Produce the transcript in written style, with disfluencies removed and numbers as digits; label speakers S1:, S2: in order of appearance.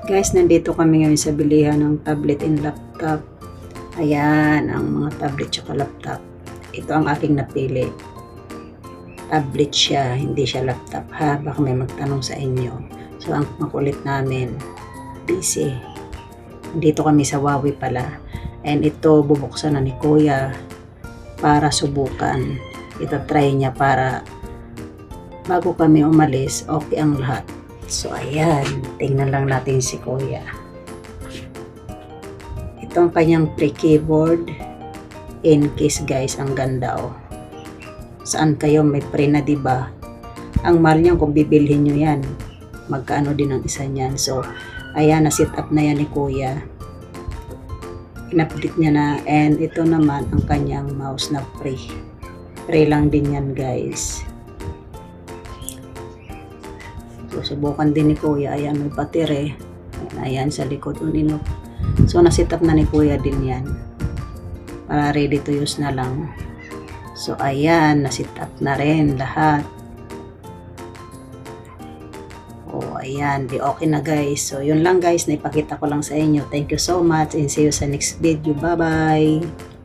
S1: Guys, nandito kami ngayon sa bilihan ng tablet and laptop. Ayan, ang mga tablet tsaka laptop. Ito ang aking napili. Tablet siya, hindi siya laptop ha. Baka may magtanong sa inyo. So, ang makulit namin, PC. Dito kami sa Huawei pala. And ito, bubuksan na ni Kuya para subukan. Ito try niya para bago kami umalis, okay ang lahat. So, ayan. Tingnan lang natin si Kuya. Ito ang kanyang pre-keyboard. In case guys, ang ganda oh. Saan kayo may pre na diba? Ang mahal niyan kung bibilhin nyo yan. Magkano din ang isa niyan. So, ayan, na-set up na yan ni Kuya. In-update niya na. And ito naman ang kanyang mouse na pre. Pre lang din yan guys. So, subukan din ni Kuya. Ayan, may battery. Ayan, sa likod uninok. So, na-set up na ni Kuya din yan. Para ready to use na lang. So, ayan, na-set up na rin lahat. Oh, ayan, di okay na guys. So, yun lang guys, naipakita ko lang sa inyo. Thank you so much and see you sa next video. Bye-bye!